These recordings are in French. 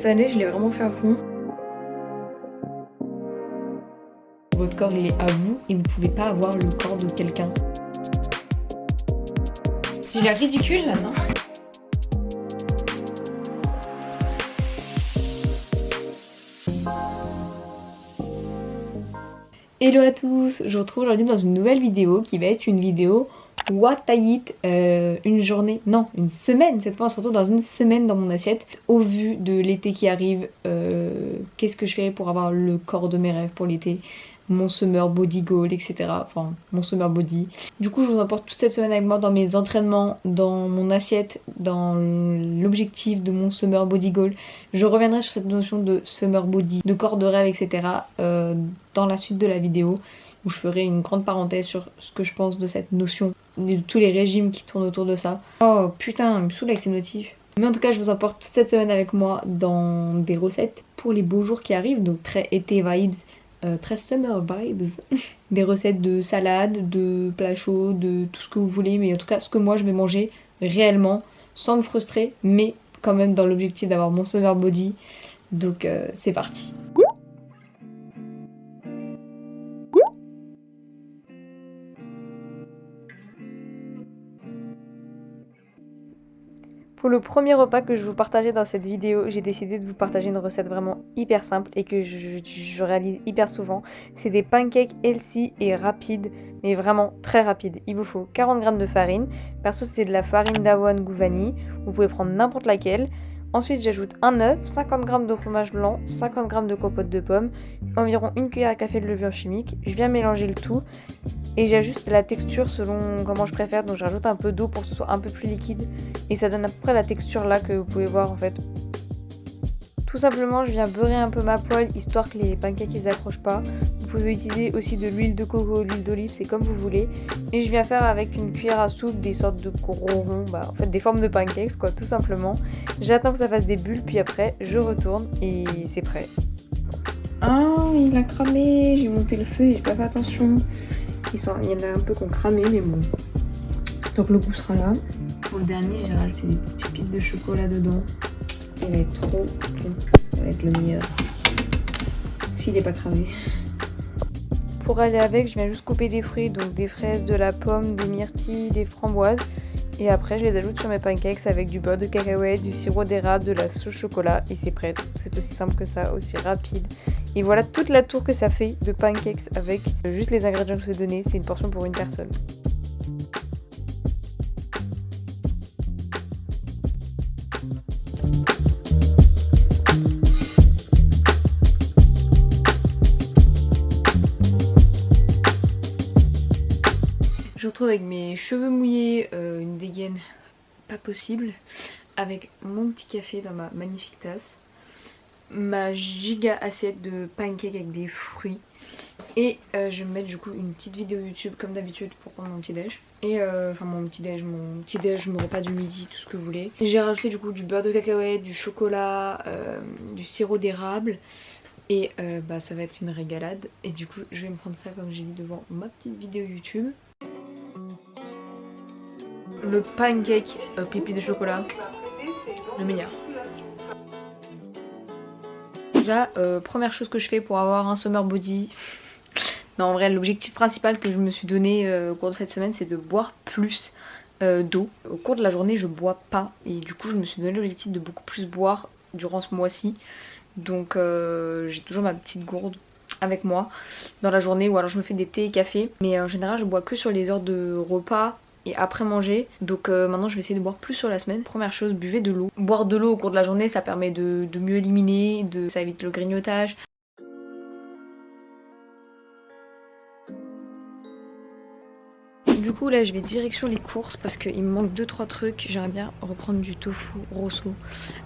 Cette année, je l'ai vraiment fait à fond. Votre corps, il est à vous et vous pouvez pas avoir le corps de quelqu'un. J'ai l'air ridicule là, non? Hello à tous, je vous retrouve aujourd'hui dans une nouvelle vidéo qui va être une vidéo What I Eat, une journée, non, une semaine, cette fois on se retrouve dans une semaine dans mon assiette. Au vu de l'été qui arrive, qu'est-ce que je fais pour avoir le corps de mes rêves pour l'été? Mon summer body goal, etc. Enfin, mon summer body. Du coup, je vous emporte toute cette semaine avec moi dans mes entraînements, dans mon assiette, dans l'objectif de mon summer body goal. Je reviendrai sur cette notion de summer body, de corps de rêve, etc. Dans la suite de la vidéo, où je ferai une grande parenthèse sur ce que je pense de cette notion, de tous les régimes qui tournent autour de ça. Oh putain, il me saoule avec ces notifs. Mais en tout cas, je vous emporte toute cette semaine avec moi dans des recettes pour les beaux jours qui arrivent, donc très été vibes. Très summer vibes. Des recettes de salade, de plats chauds, de tout ce que vous voulez, mais en tout cas ce que moi je vais manger réellement, sans me frustrer, mais quand même dans l'objectif d'avoir mon summer body. Donc c'est parti. Pour le premier repas que je vais vous partager dans cette vidéo, j'ai décidé de vous partager une recette vraiment hyper simple et que je réalise hyper souvent. C'est des pancakes healthy et rapides, mais vraiment très rapides. Il vous faut 40 g de farine. Perso, c'est de la farine d'avoine Gouvani. Vous pouvez prendre n'importe laquelle. Ensuite, j'ajoute un œuf, 50 g de fromage blanc, 50 g de compote de pommes, environ une cuillère à café de levure chimique. Je viens mélanger le tout et j'ajuste la texture selon comment je préfère. Donc, je rajoute un peu d'eau pour que ce soit un peu plus liquide et ça donne à peu près la texture là que vous pouvez voir en fait. Tout simplement, je viens beurrer un peu ma poêle histoire que les pancakes ils accrochent pas. Vous pouvez utiliser aussi de l'huile de coco, l'huile d'olive, c'est comme vous voulez. Et je viens faire avec une cuillère à soupe des sortes de gros ronds, en fait des formes de pancakes quoi, tout simplement. J'attends que ça fasse des bulles, puis après je retourne et c'est prêt. Ah, il a cramé, j'ai monté le feu et j'ai pas fait attention. Il y en a un peu qui ont cramé, mais bon. Tant que le goût sera là. Pour le dernier, j'ai rajouté des petites pépites de chocolat dedans. Il va être trop bon. Ça va être le meilleur. S'il n'est pas cramé. Pour aller avec, je viens juste couper des fruits, donc des fraises, de la pomme, des myrtilles, des framboises. Et après, je les ajoute sur mes pancakes avec du beurre de cacahuète, du sirop d'érable, de la sauce chocolat. Et c'est prêt. C'est aussi simple que ça, aussi rapide. Et voilà toute la tour que ça fait de pancakes avec juste les ingrédients que je vous ai donnés. C'est une portion pour une personne. Je retrouve avec mes cheveux mouillés, une dégaine pas possible, avec mon petit café dans ma magnifique tasse, ma giga assiette de pancakes avec des fruits, et je vais me mettre du coup une petite vidéo YouTube comme d'habitude pour prendre mon petit déj. Et enfin mon petit déj, mon repas du midi, tout ce que vous voulez. J'ai rajouté du coup du beurre de cacahuète, du chocolat, du sirop d'érable. Et ça va être une régalade. Et du coup je vais me prendre ça comme j'ai dit devant ma petite vidéo YouTube. Le pancake pépites de chocolat, le meilleur. Déjà, première chose que je fais pour avoir un summer body. Non, en vrai, l'objectif principal que je me suis donné au cours de cette semaine, c'est de boire plus d'eau. Au cours de la journée, je bois pas. Et du coup, je me suis donné l'objectif de beaucoup plus boire durant ce mois-ci. Donc, j'ai toujours ma petite gourde avec moi dans la journée. Ou alors, je me fais des thés et cafés. Mais en général, je bois que sur les heures de repas et après manger. Donc maintenant je vais essayer de boire plus sur la semaine. Première chose, buvez de l'eau. Boire de l'eau au cours de la journée, ça permet de mieux éliminer, ça évite le grignotage. Du coup là je vais direction les courses parce qu'il me manque 2-3 trucs. J'aimerais bien reprendre du tofu rosso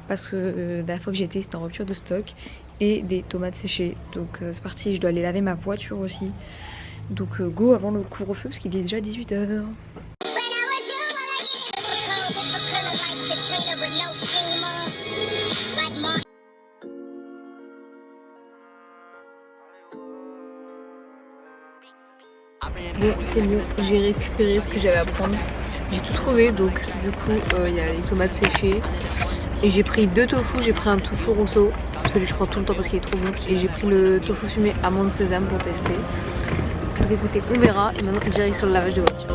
parce que la dernière fois que j'y étais c'était en rupture de stock. Et des tomates séchées. Donc c'est parti, je dois aller laver ma voiture aussi. Donc go avant le couvre-feu parce qu'il est déjà 18 h. Bon c'est bon, j'ai récupéré ce que j'avais à prendre. J'ai tout trouvé donc du coup il y a les tomates séchées, Et j'ai pris 2 tofu, j'ai pris un tofu rosso, celui que je prends tout le temps parce qu'il est trop bon. Et j'ai pris le tofu fumé amande sésame pour tester. Donc écoutez, on verra. Et maintenant, direct sur le lavage de voiture.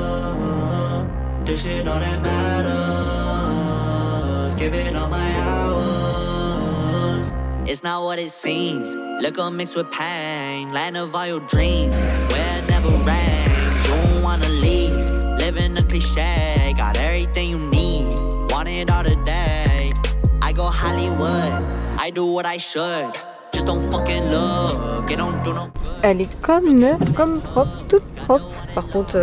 It's not what it seems. Liquor mixed with pain. Land of all your dreams. Where it never rains. You don't wanna leave. Living a cliche. Got everything you need. Want it all today. I go Hollywood. I do what I should. Just don't fucking look. It don't do no good. Elle est comme neuve, comme propre, toute propre. Par contre,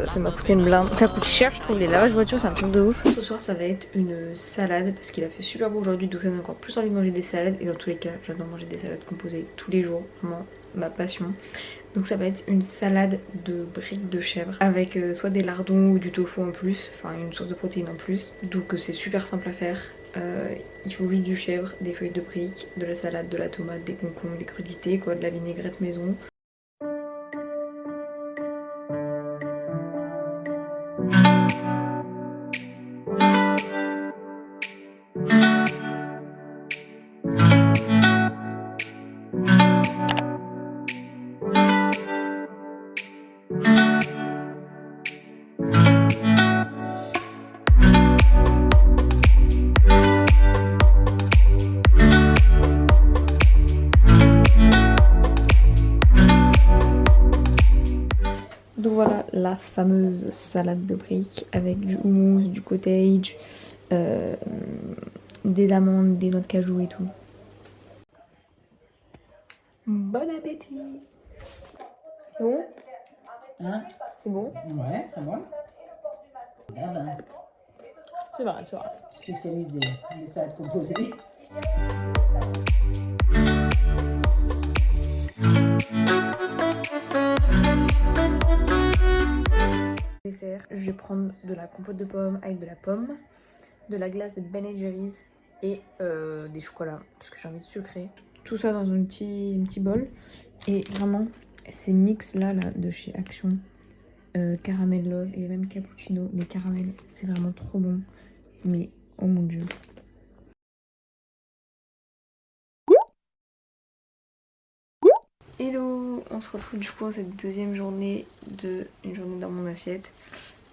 ça m'a coûté une blinde. Ça coûte cher, je trouve. Les lavages voiture, c'est un truc de ouf. Ce soir, ça va être une salade parce qu'il a fait super beau aujourd'hui, donc ça donne encore plus envie de manger des salades. Et dans tous les cas, j'adore manger des salades composées tous les jours, vraiment ma passion. Donc ça va être une salade de briques de chèvre avec soit des lardons ou du tofu en plus, enfin une source de protéines en plus. Donc c'est super simple à faire. Il faut juste du chèvre, des feuilles de briques, de la salade, de la tomate, des concombres, des crudités, quoi, de la vinaigrette maison. Donc voilà la fameuse salade de briques avec du houmous, du cottage, des amandes, des noix de cajou et tout. Bon appétit! C'est bon? Hein? C'est bon? Ouais, très bon. C'est vrai, c'est vrai. Spécialiste des salades composées. Dessert, je vais prendre de la compote de pommes avec de la pomme, de la glace Ben Jerry's et des chocolats parce que j'ai envie de sucrer. Tout ça dans un petit bol et vraiment ces mix là de chez Action, caramel love et même cappuccino, mais caramel c'est vraiment trop bon, mais oh mon dieu. Hello, on se retrouve du coup dans cette deuxième journée une journée dans mon assiette.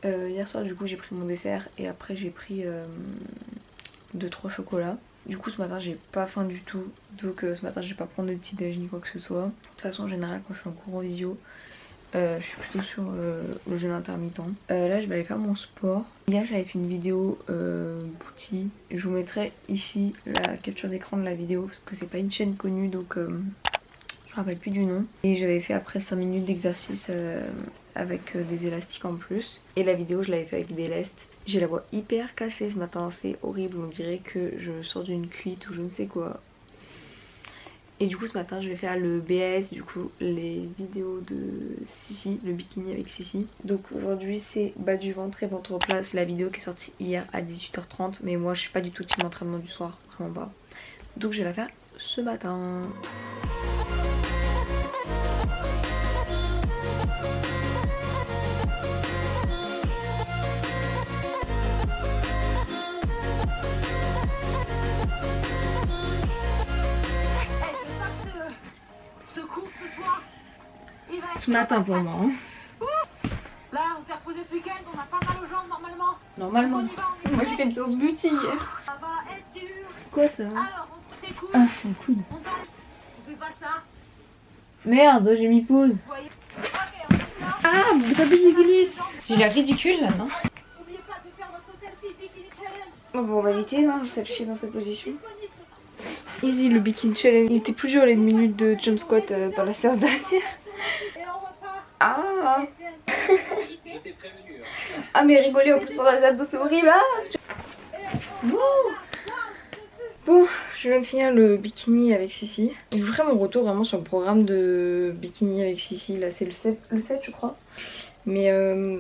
Hier soir du coup j'ai pris mon dessert et après j'ai pris 2-3 chocolats. Du coup ce matin j'ai pas faim du tout, donc ce matin je vais pas prendre de petit déj ni quoi que ce soit. De toute façon en général quand je suis en cours en visio, je suis plutôt sur le jeûne intermittent. Là je vais aller faire mon sport. Hier j'avais fait une vidéo boutique. Je vous mettrai ici la capture d'écran de la vidéo parce que c'est pas une chaîne connue donc je me rappelle plus du nom. Et j'avais fait après 5 minutes d'exercice avec des élastiques en plus. Et la vidéo je l'avais fait avec des lestes. J'ai la voix hyper cassée ce matin, c'est horrible, on dirait que je sors d'une cuite ou je ne sais quoi. Et du coup ce matin je vais faire le BS, du coup les vidéos de Sissi, le bikini avec Sissi. Donc aujourd'hui c'est bas du ventre et ventre plat, c'est la vidéo qui est sortie hier à 18h30. Mais moi je suis pas du tout team entraînement du soir, vraiment pas. Donc je vais la faire ce matin. Ce matin pour moi. Hein. Là, on s'est reposé ce week-end, on a pas mal aux jambes normalement. Normalement. On y va, on y va. Moi j'ai fait une séance booty hier. Ça va être dur. Quoi ça? Alors, on pousse les coudes. Ah, mon coude. On danse. On fait pas ça. Merde, j'ai mis pause. Vous voyez. Ok, on fait ça. Ah, mon tapis il glisse. J'ai l'air ridicule là, non? N'oubliez pas de faire votre selfie bikini challenge. Bon, on va éviter, non, selfie dans cette position. Disponible sur Easy, le bikini challenge. Il était plus dur les minutes de jump squat dans la séance dernière. et on repart. Ah. Ah mais rigoler en plus pendant les abdos c'est horrible. Ah. Bon, je viens de finir le bikini avec Sissi. Je vous ferai mon retour vraiment sur le programme de bikini avec Sissi. Là c'est le 7 je crois. Mais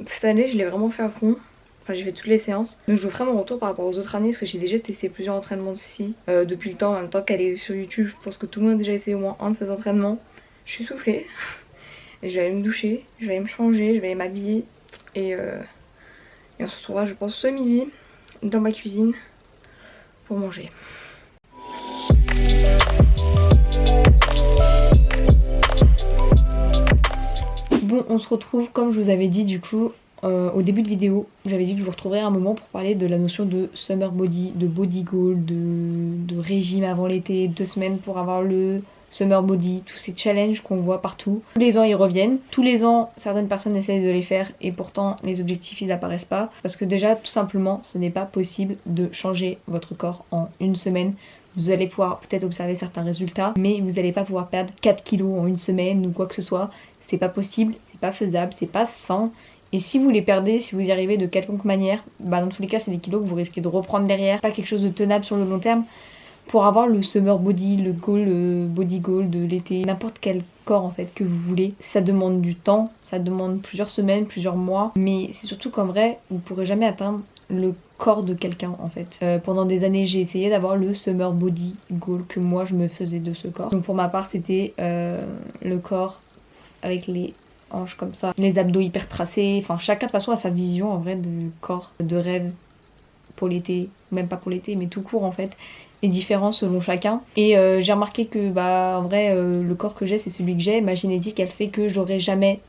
cette année je l'ai vraiment fait à fond. Enfin j'ai fait toutes les séances. Donc je vous ferai mon retour par rapport aux autres années parce que j'ai déjà testé plusieurs entraînements de Sissi depuis le temps. En même temps qu'elle est sur YouTube, je pense que tout le monde a déjà essayé au moins un de ses entraînements. Je suis soufflée. Et je vais aller me doucher, je vais aller me changer, je vais aller m'habiller. Et on se retrouvera je pense ce midi dans ma cuisine pour manger. Bon, on se retrouve comme je vous avais dit du coup au début de vidéo. J'avais dit que je vous retrouverais un moment pour parler de la notion de summer body, de body goal, de régime avant l'été, 2 semaines pour avoir le summer body, tous ces challenges qu'on voit partout. Tous les ans ils reviennent. Tous les ans certaines personnes essayent de les faire et pourtant les objectifs ils apparaissent pas. Parce que déjà tout simplement ce n'est pas possible de changer votre corps en 1 semaine. Vous allez pouvoir peut-être observer certains résultats, mais vous n'allez pas pouvoir perdre 4 kilos en 1 semaine ou quoi que ce soit. C'est pas possible, c'est pas faisable, c'est pas sain. Et si vous les perdez, si vous y arrivez de quelconque manière, bah dans tous les cas c'est des kilos que vous risquez de reprendre derrière. Pas quelque chose de tenable sur le long terme. Pour avoir le summer body, le goal, le body goal de l'été, n'importe quel corps en fait que vous voulez, ça demande du temps, ça demande plusieurs semaines, plusieurs mois. Mais c'est surtout qu'en vrai, vous pourrez jamais atteindre le corps de quelqu'un en fait. Pendant des années j'ai essayé d'avoir le summer body goal que moi je me faisais de ce corps. Donc pour ma part c'était le corps avec les hanches comme ça, les abdos hyper tracés, enfin chacun de toute façon a sa vision en vrai de corps, de rêve pour l'été, même pas pour l'été mais tout court en fait, est différent selon chacun. Et j'ai remarqué que bah en vrai le corps que j'ai c'est celui que j'ai, ma génétique elle fait que j'aurai jamais,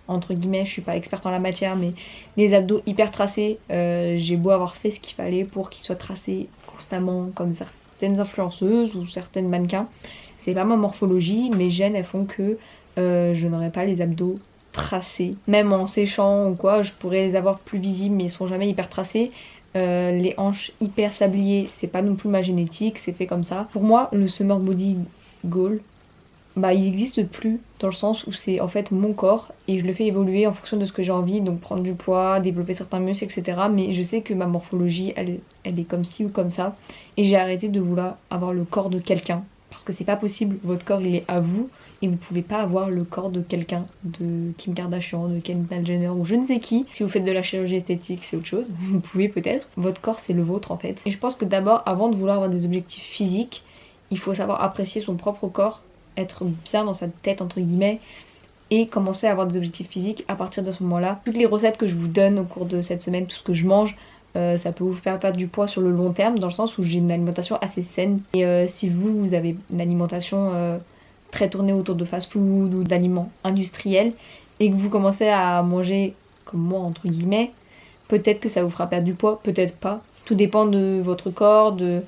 entre guillemets, je suis pas experte en la matière mais les abdos hyper tracés, j'ai beau avoir fait ce qu'il fallait pour qu'ils soient tracés constamment comme certaines influenceuses ou certaines mannequins, c'est pas ma morphologie, mes gènes elles font que je n'aurai pas les abdos tracés. Même en séchant ou quoi, je pourrais les avoir plus visibles mais ils seront jamais hyper tracés. Les hanches hyper sabliers, c'est pas non plus ma génétique, c'est fait comme ça. Pour moi, le summer body goal, bah il n'existe plus dans le sens où c'est en fait mon corps et je le fais évoluer en fonction de ce que j'ai envie, donc prendre du poids, développer certains muscles, etc. Mais je sais que ma morphologie, elle est comme ci ou comme ça et j'ai arrêté de vouloir avoir le corps de quelqu'un parce que c'est pas possible, votre corps il est à vous et vous pouvez pas avoir le corps de quelqu'un, de Kim Kardashian, de Kendall Jenner ou je ne sais qui. Si vous faites de la chirurgie esthétique c'est autre chose, vous pouvez peut-être. Votre corps c'est le vôtre en fait. Et je pense que d'abord avant de vouloir avoir des objectifs physiques, il faut savoir apprécier son propre corps, être bien dans sa tête entre guillemets et commencer à avoir des objectifs physiques à partir de ce moment-là. Toutes les recettes que je vous donne au cours de cette semaine, tout ce que je mange, ça peut vous faire perdre du poids sur le long terme dans le sens où j'ai une alimentation assez saine. Et si vous avez une alimentation très tournée autour de fast-food ou d'aliments industriels et que vous commencez à manger comme moi entre guillemets, peut-être que ça vous fera perdre du poids, peut-être pas. Tout dépend de votre corps, de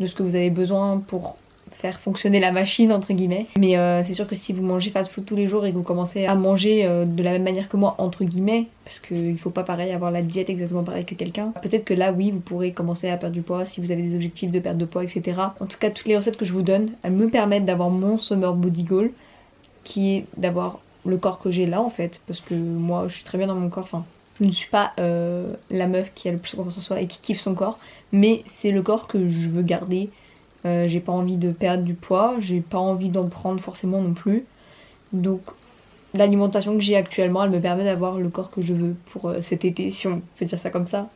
ce que vous avez besoin pour faire fonctionner la machine entre guillemets. Mais c'est sûr que si vous mangez fast-food tous les jours et que vous commencez à manger de la même manière que moi entre guillemets, parce qu'il faut pas pareil avoir la diète exactement pareil que quelqu'un, peut-être que là oui vous pourrez commencer à perdre du poids si vous avez des objectifs de perte de poids, etc. En tout cas toutes les recettes que je vous donne, elles me permettent d'avoir mon summer body goal qui est d'avoir le corps que j'ai là en fait, parce que moi je suis très bien dans mon corps, enfin je ne suis pas la meuf qui a le plus confiance en soi et qui kiffe son corps, mais c'est le corps que je veux garder. J'ai pas envie de perdre du poids, j'ai pas envie d'en prendre forcément non plus. Donc l'alimentation que j'ai actuellement, elle me permet d'avoir le corps que je veux pour cet été, si on peut dire ça comme ça.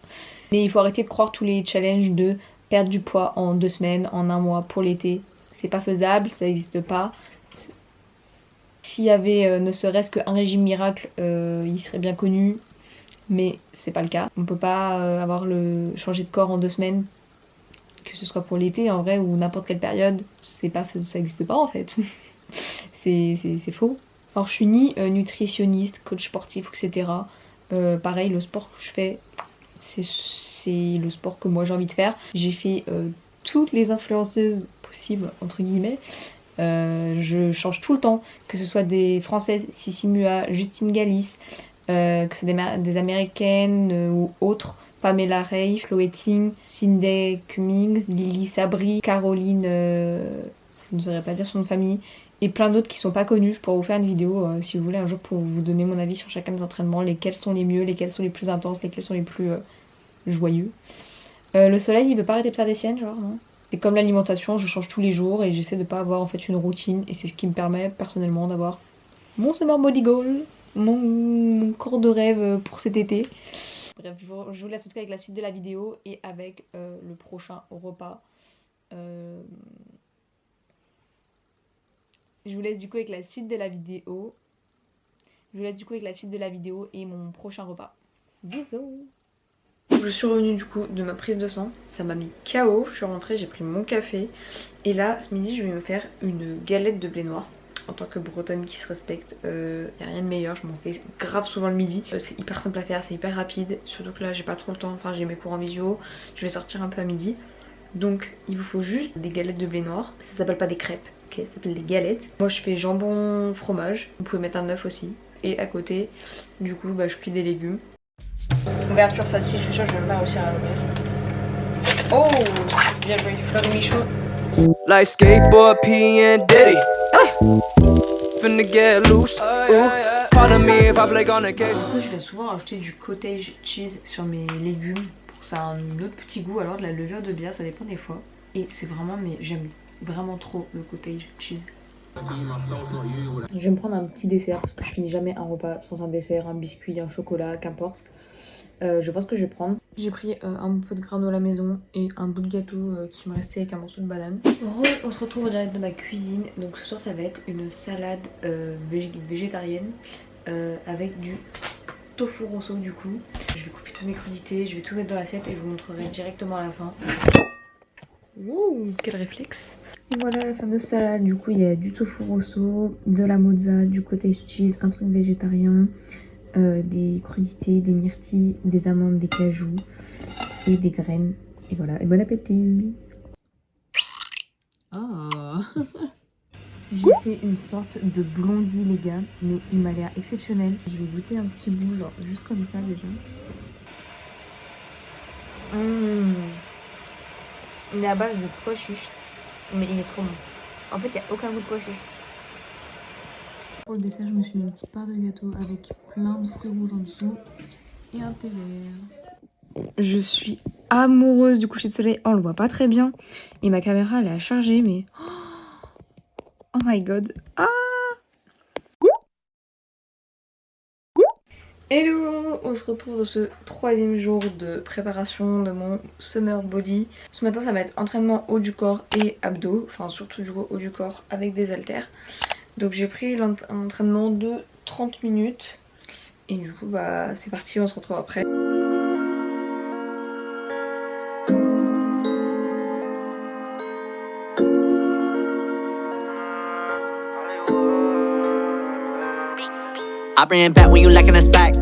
Mais il faut arrêter de croire tous les challenges de perdre du poids en 2 semaines, en 1 mois pour l'été. C'est pas faisable, ça n'existe pas. S'il y avait ne serait-ce qu'un régime miracle, il serait bien connu, mais c'est pas le cas. On peut pas changer de corps en 2 semaines, que ce soit pour l'été en vrai ou n'importe quelle période, ça n'existe pas en fait. c'est faux. Alors je suis ni nutritionniste, coach sportif, etc. Pareil, le sport que je fais, c'est le sport que moi j'ai envie de faire. J'ai fait toutes les influenceuses possibles, entre guillemets. Je change tout le temps, que ce soit des françaises, Sissi Mua, Justine Galis, que ce soit des américaines ou autres. Pamela Ray, Chloé Ting, Cindy Cummings, Lily Sabri, Caroline, je ne saurais pas dire son nom de famille, et plein d'autres qui sont pas connus. Je pourrais vous faire une vidéo si vous voulez un jour pour vous donner mon avis sur chacun des entraînements, lesquels sont les mieux, lesquels sont les plus intenses, lesquels sont les plus joyeux. Le soleil il veut pas arrêter de faire des siennes genre non. C'est comme l'alimentation, je change tous les jours et j'essaie de pas avoir en fait une routine et c'est ce qui me permet personnellement d'avoir mon summer body goal, mon corps de rêve pour cet été. Bref, je vous laisse en tout cas avec la suite de la vidéo et avec le prochain repas. Je vous laisse du coup avec la suite de la vidéo. Je vous laisse du coup avec la suite de la vidéo et mon prochain repas. Bisous! Je suis revenue du coup de ma prise de sang, ça m'a mis KO, je suis rentrée, j'ai pris mon café et là ce midi je vais me faire une galette de blé noir. En tant que bretonne qui se respecte, y a rien de meilleur, je m'en fais grave souvent le midi. C'est hyper simple à faire, c'est hyper rapide, surtout que là j'ai pas trop le temps, enfin j'ai mes cours en visio, je vais sortir un peu à midi. Donc il vous faut juste des galettes de blé noir, ça s'appelle pas des crêpes, ok, ça s'appelle des galettes. Moi je fais jambon fromage, vous pouvez mettre un œuf aussi. Et à côté, du coup bah, je cuis des légumes. Ouverture facile, je suis sûre que je vais pas réussir à l'ouvrir. Oh, c'est bien joué, fleur de Michaud. Like skateboard P and Diddy. Finna get loose. Pardon me if I flake on occasion. Du coup, je vais souvent rajouter du cottage cheese sur mes légumes pour que ça ait un autre petit goût. Alors de la levure de bière, ça dépend des fois. Et c'est vraiment, mais j'aime vraiment trop le cottage cheese. Je vais me prendre un petit dessert parce que je finis jamais un repas sans un dessert, un biscuit, un chocolat, qu'importe. Je vois ce que je vais prendre. J'ai pris un peu de granola maison et un bout de gâteau qui me restait avec un morceau de banane. On se retrouve en direct de ma cuisine. Donc ce soir ça va être une salade végétarienne avec du tofu rosso du coup. Je vais couper toutes mes crudités, je vais tout mettre dans l'assiette et je vous montrerai directement à la fin. Ouh, quel réflexe! Voilà la fameuse salade, du coup il y a du tofu rosso, de la mozza, du cottage cheese, un truc végétarien, des crudités, des myrtilles, des amandes, des cajous et des graines. Et voilà, et bon appétit! Ah. J'ai fait une sorte de blondie les gars, mais il m'a l'air exceptionnel. Je vais goûter un petit bout, genre juste comme ça déjà. Il est à base de pois chiches. Mais il est trop bon. En fait, il n'y a aucun goût de pois chiche. Pour le dessert, je me suis mis une petite part de gâteau avec plein de fruits rouges en dessous et un thé vert. Je suis amoureuse du coucher de soleil. Oh, on le voit pas très bien. Et ma caméra, elle est à charger, mais... Oh my god. Ah! Hello! On se retrouve dans ce 3e jour de préparation de mon summer body. Ce matin ça va être entraînement haut du corps et abdos, enfin surtout du haut du corps avec des haltères. Donc j'ai pris un entraînement de 30 minutes et du coup bah c'est parti, on se retrouve après. I bring it back when you lacking a back.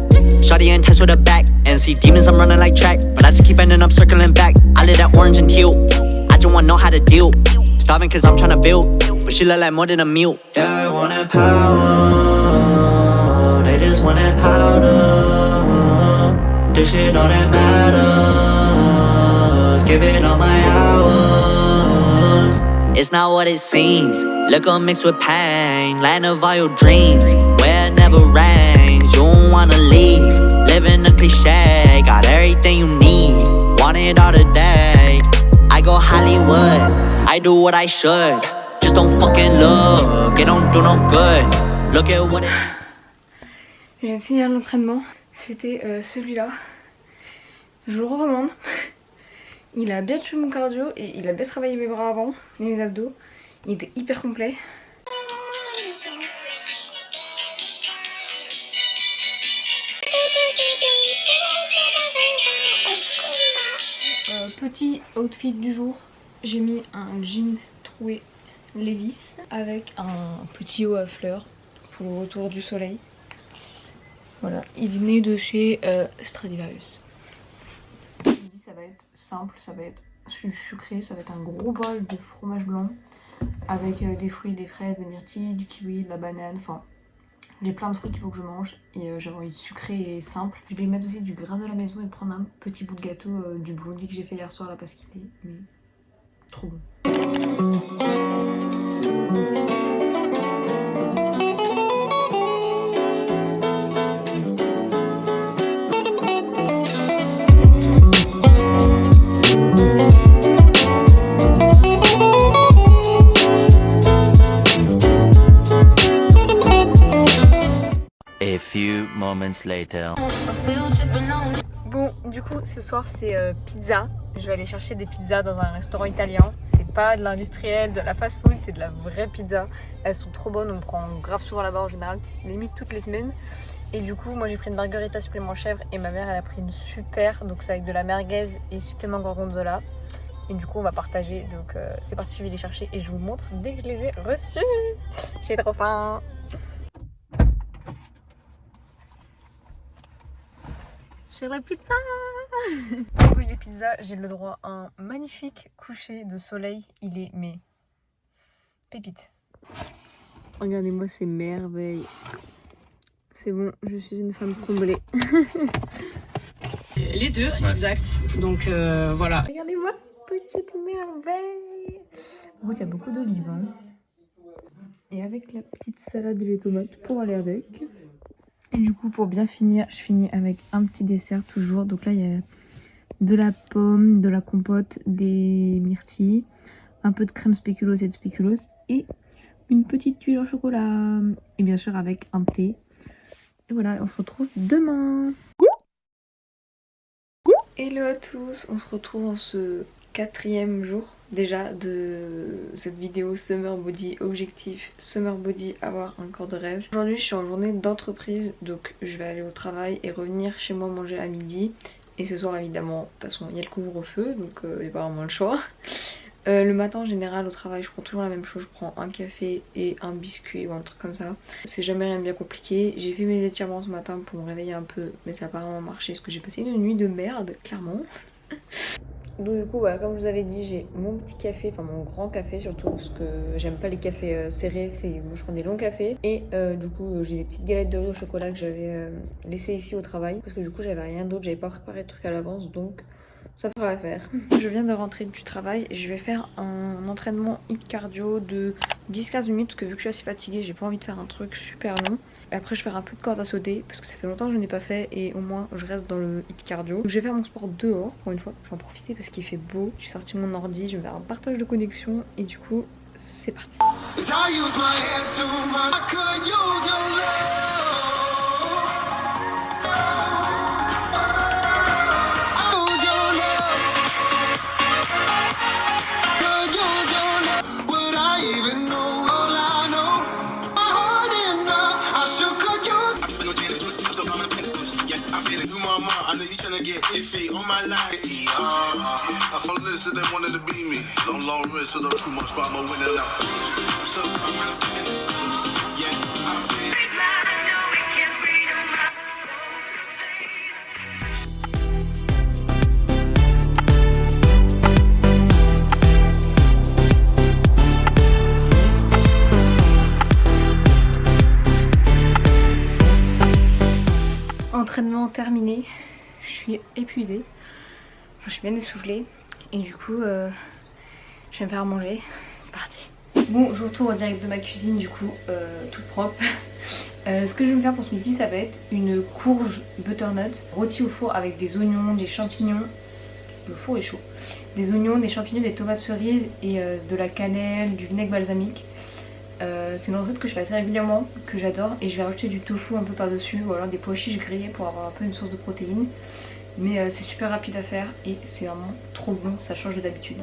Shawty intense with a back. And see demons, I'm running like track. But I just keep ending up circling back. I lit that orange and teal. I just wanna know how to deal. Starving cause I'm tryna build. But she look like more than a meal. Yeah, I want that power. They just want that powder. This shit all that matters. Give it all my hours. It's not what it seems. Liquor mixed with pain. Land of all your dreams. Where it never rains. You don't wanna leave. Living a cliche. Got everything you need. Want it all today. I go Hollywood. I do what I should. Just don't fucking look. It don't do no good. Look at what it... Je viens de finir l'entraînement. C'était celui-là. Je le recommande. Il a bien tué mon cardio et il a bien travaillé mes bras avant et mes abdos. Il était hyper complet. Petit outfit du jour. J'ai mis un jean troué Levi's avec un petit haut à fleurs pour le retour du soleil. Voilà, il venait de chez Stradivarius. Ça va être simple, ça va être sucré, ça va être un gros bol de fromage blanc avec des fruits, des fraises, des myrtilles, du kiwi, de la banane, enfin j'ai plein de fruits qu'il faut que je mange et j'avais envie de sucré et simple. Je vais mettre aussi du granola à la maison et prendre un petit bout de gâteau du blondie que j'ai fait hier soir là parce qu'il est trop bon. A few moments later. Bon, du coup, ce soir c'est pizza. Je vais aller chercher des pizzas dans un restaurant italien. C'est pas de l'industriel, de la fast-food, c'est de la vraie pizza. Elles sont trop bonnes, on prend grave souvent là-bas en général, limite toutes les semaines. Et du coup, moi j'ai pris une margarita supplément chèvre et ma mère elle a pris une super, donc c'est avec de la merguez et supplément gorgonzola. Et du coup on va partager, donc c'est parti, je vais les chercher et je vous montre dès que je les ai reçus. J'ai trop faim. J'ai la pizza. En couche des pizzas, j'ai le droit à un magnifique coucher de soleil. Il est mais pépite. Regardez-moi ces merveilles. C'est bon, je suis une femme comblée. Les deux, exact. Donc voilà. Regardez-moi cette petite merveille. En fait, il y a beaucoup d'olives. Hein. Et avec la petite salade et les tomates pour aller avec. Et du coup, pour bien finir, je finis avec un petit dessert toujours. Donc là, il y a de la pomme, de la compote, des myrtilles, un peu de crème spéculoos et de spéculoos et une petite tuile au chocolat. Et bien sûr avec un thé. Et voilà, on se retrouve demain. Hello à tous, on se retrouve en ce 4e jour déjà de cette vidéo Summer Body, objectif Summer Body, avoir un corps de rêve. Aujourd'hui je suis en journée d'entreprise, donc je vais aller au travail et revenir chez moi manger à midi. Et ce soir évidemment, de toute façon il y a le couvre-feu, donc il n'y a pas vraiment le choix. Le matin en général au travail je prends toujours la même chose, je prends un café et un biscuit ou un truc comme ça. C'est jamais rien de bien compliqué. J'ai fait mes étirements ce matin pour me réveiller un peu, mais ça n'a pas vraiment marché parce que j'ai passé une nuit de merde, clairement. Donc du coup voilà, comme je vous avais dit, j'ai mon petit café, enfin mon grand café surtout, parce que j'aime pas les cafés serrés, je prends des longs cafés. Et du coup j'ai des petites galettes de riz au chocolat que j'avais laissées ici au travail, parce que du coup j'avais rien d'autre, j'avais pas préparé de truc à l'avance, donc ça fera l'affaire. Je viens de rentrer du travail, je vais faire un entraînement hit cardio de 10-15 minutes, parce que vu que je suis assez fatiguée, j'ai pas envie de faire un truc super long. Et après je vais faire un peu de corde à sauter, parce que ça fait longtemps que je n'ai pas fait, et au moins je reste dans le hit cardio. Donc, je vais faire mon sport dehors pour une fois, je vais en profiter parce qu'il fait beau. J'ai sorti mon ordi, je vais faire un partage de connexion, et du coup c'est parti. I know you tryna get iffy on my life. I follow this that they wanted to be me. Long wrist, so don't too much about my winning out. I'm so yeah, I feel. Entraînement terminé, je suis épuisée, enfin, je suis bien essoufflée et du coup je vais me faire manger, c'est parti. Bon, je retourne en direct de ma cuisine du coup, toute propre. Ce que je vais me faire pour ce midi, ça va être une courge butternut rôtie au four avec des oignons, des champignons, le four est chaud, des oignons, des champignons, des tomates cerises et de la cannelle, du vinaigre balsamique. C'est une recette que je fais assez régulièrement, que j'adore, et je vais rajouter du tofu un peu par dessus ou alors des pois chiches grillés pour avoir un peu une source de protéines. Mais c'est super rapide à faire et c'est vraiment trop bon, ça change d'habitude.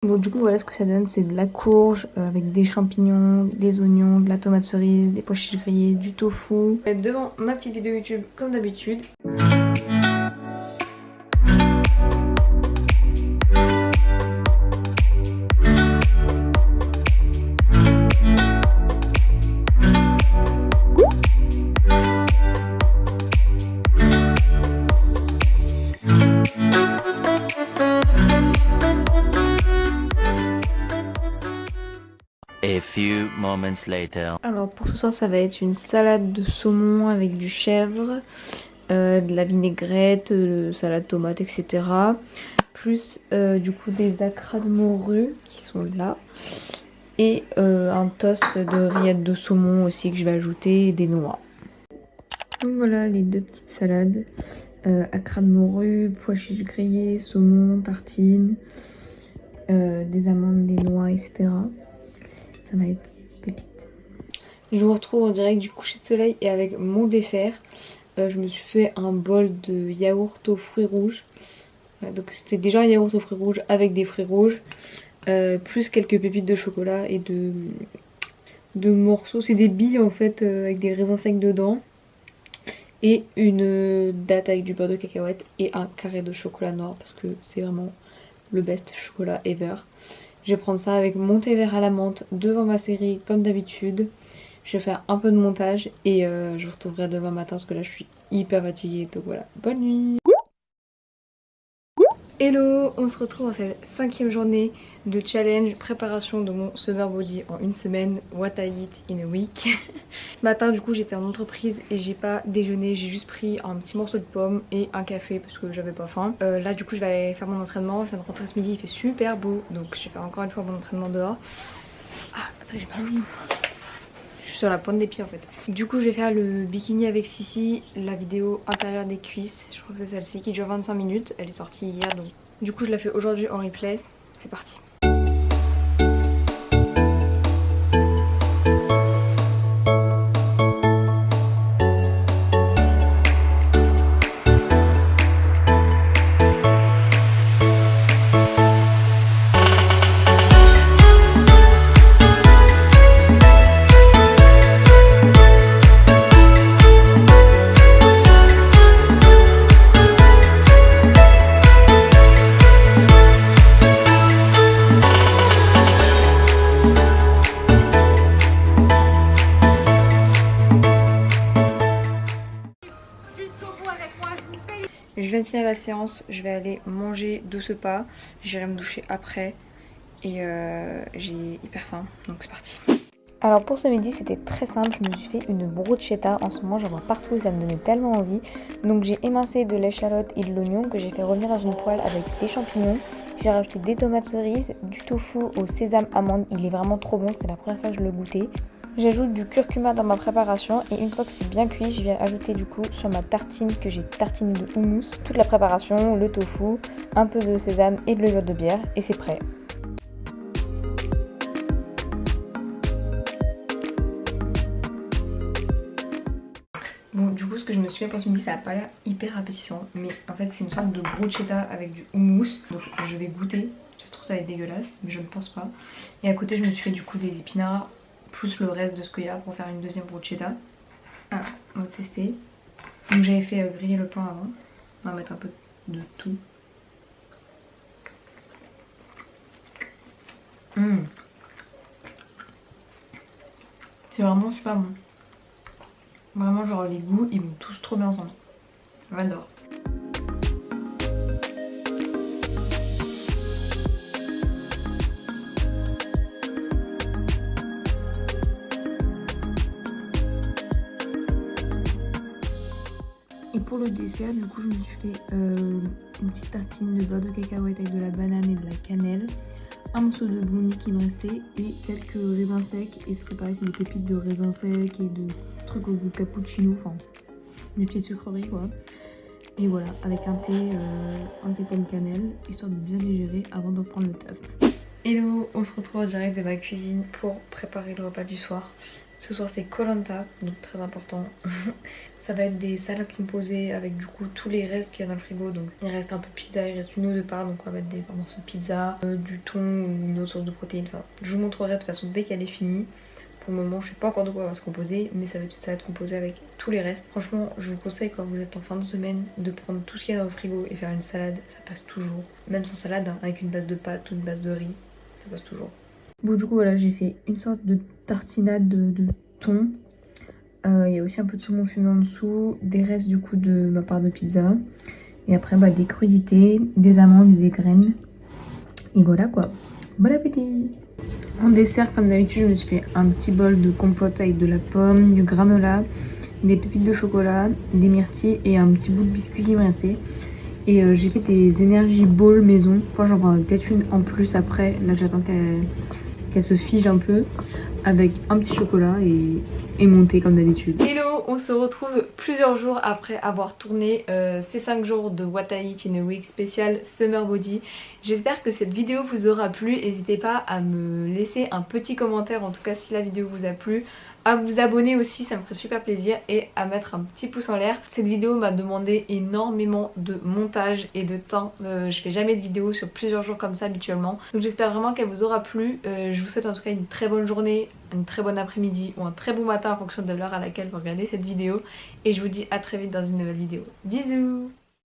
Bon, du coup voilà ce que ça donne, c'est de la courge avec des champignons, des oignons, de la tomate cerise, des pois chiches grillés, du tofu. Devant ma petite vidéo YouTube comme d'habitude. A few moments later. Alors pour ce soir ça va être une salade de saumon avec du chèvre, de la vinaigrette, salade tomate, etc. Plus du coup des acras de morue qui sont là. Et un toast de rillettes de saumon aussi que je vais ajouter et des noix. Donc voilà les deux petites salades. acra de morue, pois chiches grillés, saumon, tartines, des amandes, des noix, etc. Ça va être pépite. Je vous retrouve en direct du coucher de soleil et avec mon dessert. Je me suis fait un bol de yaourt aux fruits rouges. Voilà, donc c'était déjà un yaourt aux fruits rouges avec des fruits rouges. Plus quelques pépites de chocolat et de morceaux. C'est des billes en fait avec des raisins secs dedans. Et une date avec du beurre de cacahuète et un carré de chocolat noir parce que c'est vraiment le best chocolat ever. Je vais prendre ça avec mon thé vert à la menthe devant ma série comme d'habitude. Je vais faire un peu de montage et je vous retrouverai demain matin parce que là je suis hyper fatiguée. Donc voilà, bonne nuit. Hello, on se retrouve dans cette 5e journée de challenge préparation de mon summer body en une semaine. What I eat in a week. Ce matin du coup j'étais en entreprise et j'ai pas déjeuné, j'ai juste pris un petit morceau de pomme et un café parce que j'avais pas faim. Là du coup je vais aller faire mon entraînement, je viens de rentrer ce midi, il fait super beau donc je vais faire encore une fois mon entraînement dehors. Ah attends, j'ai pas le genou. Je suis sur la pointe des pieds en fait. Du coup je vais faire le bikini avec Sissi, la vidéo intérieure des cuisses, je crois que c'est celle-ci qui dure 25 minutes, elle est sortie hier donc. Du coup je la fais aujourd'hui en replay, c'est parti. Je viens de finir la séance, je vais aller manger de ce pas, j'irai me doucher après et j'ai hyper faim donc c'est parti. Alors pour ce midi c'était très simple, je me suis fait une bruschetta, en ce moment j'en vois partout et ça me donnait tellement envie. Donc j'ai émincé de l'échalote et de l'oignon que j'ai fait revenir dans une poêle avec des champignons. J'ai rajouté des tomates cerises, du tofu au sésame amande, il est vraiment trop bon, c'était la première fois que je le goûtais. J'ajoute du curcuma dans ma préparation et une fois que c'est bien cuit, je viens ajouter du coup sur ma tartine que j'ai tartinée de houmous, toute la préparation, le tofu, un peu de sésame et de levure de bière et c'est prêt. Bon du coup ce que je me suis fait pour ce midi ça a pas l'air hyper appétissant mais en fait c'est une sorte de bruschetta avec du houmous donc je vais goûter, ça se trouve ça va être dégueulasse mais je ne pense pas. Et à côté je me suis fait du coup des épinards plus le reste de ce qu'il y a pour faire une deuxième bruschetta. Ah, on va tester. Donc j'avais fait griller le pain avant. On va mettre un peu de tout. C'est vraiment super bon. Vraiment genre les goûts ils vont tous trop bien ensemble. J'adore. Et pour le dessert, du coup, je me suis fait une petite tartine de beurre de cacahuète avec de la banane et de la cannelle, un morceau de brownie qui me restait et quelques raisins secs. Et ça, c'est pareil, c'est des pépites de raisins secs et de trucs au goût cappuccino, enfin des petites sucreries quoi. Et voilà, avec un thé pomme cannelle, histoire de bien digérer avant de reprendre le taf. Hello, on se retrouve en direct de ma cuisine pour préparer le repas du soir. Ce soir c'est Koh-Lanta, donc très important. Ça va être des salades composées avec du coup tous les restes qu'il y a dans le frigo. Donc il reste un peu de pizza, il reste une ou deux parts, donc on va mettre des morceaux de pizza, du thon ou une autre source de protéines. Enfin, je vous montrerai de toute façon dès qu'elle est finie. Pour le moment je sais pas encore de quoi elle va se composer, mais ça va être une salade composée avec tous les restes. Franchement je vous conseille quand vous êtes en fin de semaine de prendre tout ce qu'il y a dans le frigo et faire une salade, ça passe toujours. Même sans salade, hein, avec une base de pâtes ou une base de riz, ça passe toujours. Bon du coup voilà, j'ai fait une sorte de tartinade de thon. Il y a aussi un peu de saumon fumé en dessous, des restes du coup de ma part de pizza. Et après bah, des crudités, des amandes et des graines. Et voilà quoi. Bon appétit! En dessert comme d'habitude je me suis fait un petit bol de compote avec de la pomme, du granola, des pépites de chocolat, des myrtilles et un petit bout de biscuit qui me restait. Et j'ai fait des energy balls maison. Enfin j'en prends peut-être une en plus après, là j'attends qu'elle se fige un peu. avec un petit chocolat et mon thé comme d'habitude. Hello, on se retrouve plusieurs jours après avoir tourné ces 5 jours de What I Eat in a Week spécial Summer Body. J'espère que cette vidéo vous aura plu. N'hésitez pas à me laisser un petit commentaire, en tout cas si la vidéo vous a plu. À vous abonner aussi, ça me ferait super plaisir, et à mettre un petit pouce en l'air. Cette vidéo m'a demandé énormément de montage et de temps. Je fais jamais de vidéo sur plusieurs jours comme ça habituellement. Donc j'espère vraiment qu'elle vous aura plu. Je vous souhaite en tout cas une très bonne journée, une très bonne après-midi ou un très bon matin en fonction de l'heure à laquelle vous regardez cette vidéo. Et je vous dis à très vite dans une nouvelle vidéo. Bisous!